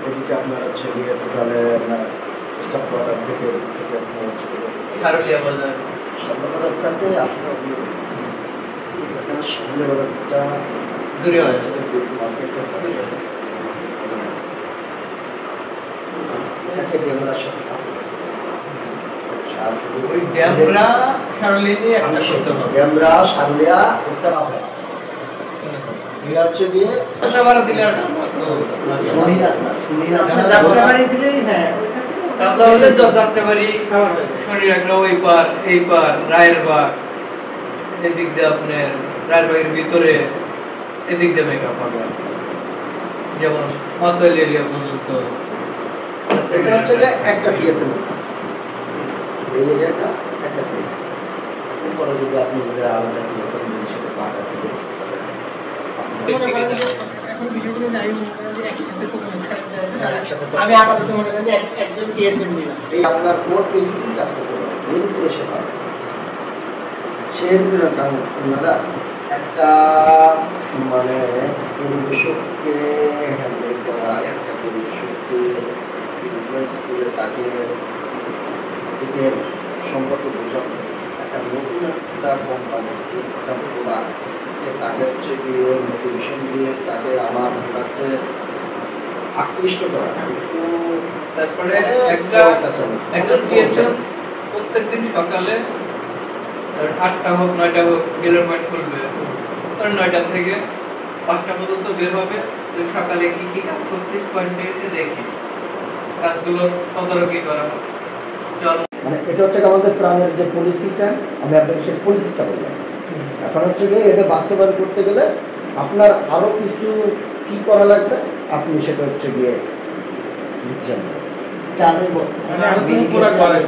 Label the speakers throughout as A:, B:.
A: এদিকে আপনার হচ্ছে গিয়ে টোটালে আপনার স্টাফ কোয়ার্টার থেকে আপনার হচ্ছে
B: সারুলিয়া বাজার
A: বাজারটাতে আসলে আপনি সামনে বাজারটা
B: দূরে হয়েছে
A: এটাকে ডেমরার সাথে
B: ওই ডেমরা সারুলিয়া একটা করতে হবে
A: ডেমরা সারুলিয়া স্টাফ হচ্ছে গিয়ে
B: ভাড়া দিলে আর
A: দিলেই হ্যাঁ
B: যাত্রাবাড়ি শনির একটা ওই পার এই পার রায়ের বাগ এদিক দিয়ে আপনার রায়ের বাগের ভিতরে এদিক দিয়ে মেকআপ হবে যেমন মাতোয়াল এরিয়া পর্যন্ত
A: এটা হচ্ছে যে একটা টিএসএম এই এরিয়াটা একটা টিএসএম এরপরে যদি আপনি যদি আলাদা টিএসএম দিন সেটা পাটা থেকে
C: আমি আপাতত মনে করি একজন টিএসএম দিলাম
A: এই আপনার কোড এইটুকুই কাজ করতে পারে এর উপরে সে পাবে সে দাদা একটা মানে পরিবেশককে হ্যান্ডেল করা একটা পরিবেশককে ইনফ্লুয়েন্স করে তাকে ডিটেল সম্পর্কে বোঝানো একটা নতুন একটা কোম্পানিকে একটা প্রোডাক্টকে তাকে হচ্ছে গিয়ে মোটিভেশন দিয়ে তাকে আমার প্রোডাক্টে আকৃষ্ট করা
B: তারপরে একজন টিএসএম প্রত্যেকদিন সকালে 8টা হোক 9টা হোক ডিলার পয়েন্ট খুলবে 9টা থেকে 5টা পর্যন্ত বের হবে সকালে কি কি কাজ করছিস পয়েন্টে এসে দেখি কাজগুলো তদারকি করা
A: মানে এটা হচ্ছে আমাদের প্রাণের যে পলিসিটা আমি আপনাকে সেই পলিসিটা বললাম এখন হচ্ছে গিয়ে এটা বাস্তবায়ন করতে গেলে আপনার আরো কিছু কি করা লাগবে আপনি সেটা হচ্ছে গিয়ে ডিসিশন চালের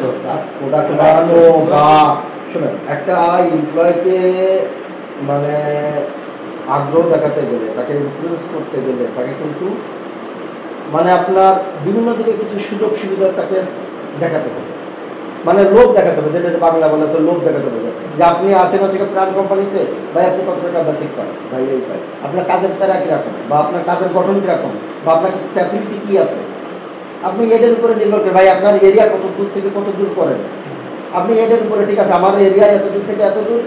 A: বস্তা প্রোডাক্ট বানানো বা শুনেন একটা এমপ্লয়কে মানে আগ্রহ দেখাতে গেলে তাকে ইনফ্লুয়েন্স করতে গেলে তাকে কিন্তু মানে আপনার বিভিন্ন দিকে কিছু সুযোগ সুবিধা তাকে দেখাতে হবে মানে লোভ দেখাতে হবে যেটা বাংলা বলে তো লোভ দেখাতে হবে যে আপনি আছেন হচ্ছে প্রাণ কোম্পানিতে ভাই আপনি কত টাকা বেসিক পান ভাই এই পাই আপনার কাজের প্যারা কিরকম বা আপনার কাজের গঠন কিরকম বা আপনার ফ্যাসিলিটি কি আছে আপনি এদের উপরে নির্ভর করে ভাই আপনার এরিয়া কত দূর থেকে কত দূর করেন আপনি এদের উপরে ঠিক আছে আমার এরিয়া এত দূর থেকে এত দূর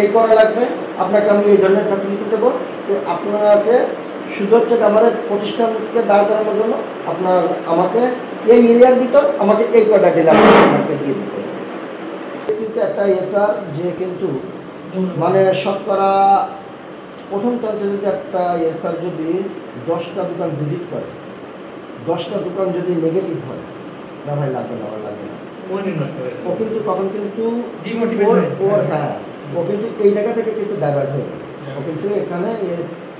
A: এই করা লাগবে আপনাকে আমি এই ধরনের ফ্যাসিলিটি দেবো তো আপনাকে শুধু হচ্ছে আমার প্রতিষ্ঠানকে দাঁড় করানোর জন্য আপনার আমাকে এই এরিয়ার ভিতর আমাকে এই কয়টা ডিলার আপনাকে দিয়ে দিতে হবে কিন্তু একটা এসআর যে কিন্তু মানে শতকরা প্রথম চান্সে যদি একটা এসআর যদি 10টা দোকান ভিজিট করে 10টা দোকান যদি নেগেটিভ হয় না ভাই লাগবে না আমার লাগবে না ও কিন্তু তখন কিন্তু ওর হ্যাঁ ও কিন্তু এই জায়গা থেকে কিন্তু ডাইভার্ট হয়ে ও কিন্তু এখানে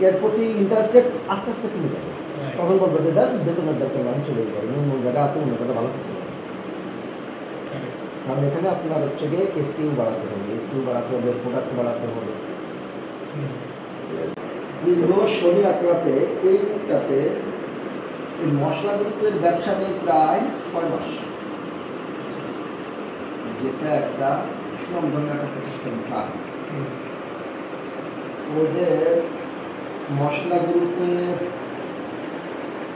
A: এর প্রতি ইন্টারেস্টেড আস্তে আস্তে কমে যাবে তখন বলবো যে দাদা বেতনের দরকার আমি চলে যাই অন্য জায়গা আপনি অন্য জায়গা ভালো করতে পারবেন কারণ এখানে আপনার হচ্ছে গিয়ে এসকিউ বাড়াতে হবে প্রোডাক্ট বাড়াতে হবে দীর্ঘ শনি আঁকড়াতে এইটাতে মশলা গ্রুপের ব্যবসা নিয়ে প্রায় 6 মাস যেটা একটা সুনামধন্য একটা প্রতিষ্ঠান প্রায় ওদের মশলা গ্রুপের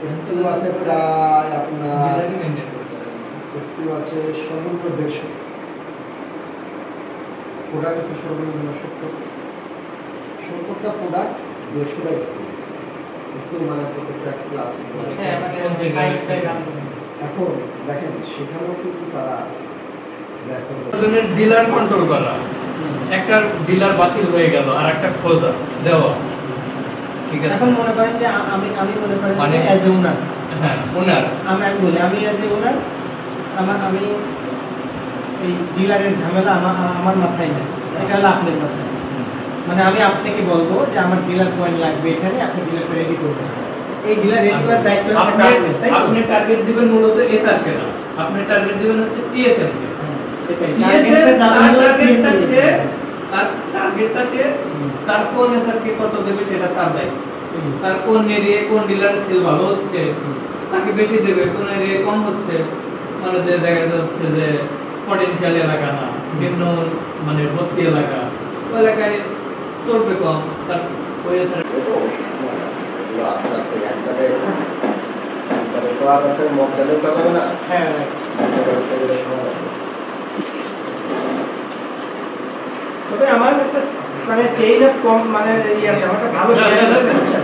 A: এসকিউ আছে প্রায় আপনার এসকিউ আছে সর্বনিম্ন 150 প্রোডাক্ট আছে সর্বনিম্ন 70টা প্রোডাক্ট 150টা এসকিউ মানে প্রত্যেকটা ক্লাস এখন দেখেন সেখানেও কিন্তু তারা
B: ডিলার কন্ট্রোল করা একটা ডিলার বাতিল হয়ে গেল আর একটা খোঁজা দেওয়া ঠিক আছে
C: এখন মনে করেন যে আমি মনে করি মানে অ্যাজ এ ওনার
B: হ্যাঁ ওনার
C: আমি বলি আমি অ্যাজ এ ওনার আমি এই ডিলারের ঝামেলা আমার মাথায় নেই এটা হলো আপনার মাথায় মানে আমি আপনাকে বলবো যে আমার ডিলার পয়েন্ট লাগবে এখানে আপনি ডিলার রেডি করবেন এই ডিলার রেডি করার দায়িত্ব
B: আপনি টার্গেট দিবেন মূলত এসআর কে না আপনি টার্গেট দিবেন হচ্ছে টিএসএম কে
C: সেটাই
B: টার্গেটটা সে তার কোন এসআর কে কত দেবে সেটা তার দায়িত্ব তার কোন এরিয়া কোন ডিলারের সেল ভালো হচ্ছে তাকে বেশি দেবে কোন এরিয়া কম হচ্ছে মানে যে দেখা যাচ্ছে যে পটেনশিয়াল এলাকা না নিম্ন মানে বস্তি এলাকা ওই এলাকায় চলবে কম তার ওই এসআর
A: অবশ্যই সময় আস্তে আস্তে আর আপনার মগ জালেও করা যাবে না।
C: হ্যাঁ তবে আমার একটা মানে চেইন অফ কম মানে ইয়ে আছে, আমার একটা ভালো জ্ঞান আছে, বুঝছেন?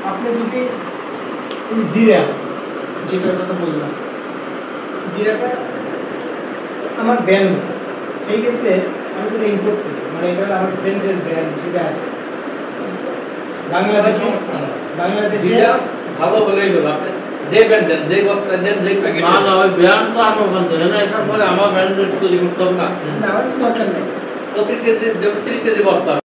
C: আপনি যদি এই জিরা যেটার কথা বললাম, জিরাটা আমার ব্র্যান্ড, সেই ক্ষেত্রে আমি যদি ইম্পোর্ট করি, মানে এটা হলো আমার ব্র্যান্ডের ব্র্যান্ড, যেটা বাংলাদেশে
B: যেটা ভালো হলেই হলো। আপনি যে ব্র্যান্ড দেন, যে বস্তা দেন, যে প্যাকেট
D: না না ওই ব্র্যান্ড তো আমার ওখান থেকে না, এটার পরে আমার ব্র্যান্ডের তৈরি করতে হবে না।
C: না, আমার তো দরকার নেই।
B: 25 কেজি 30 কেজি বস্তা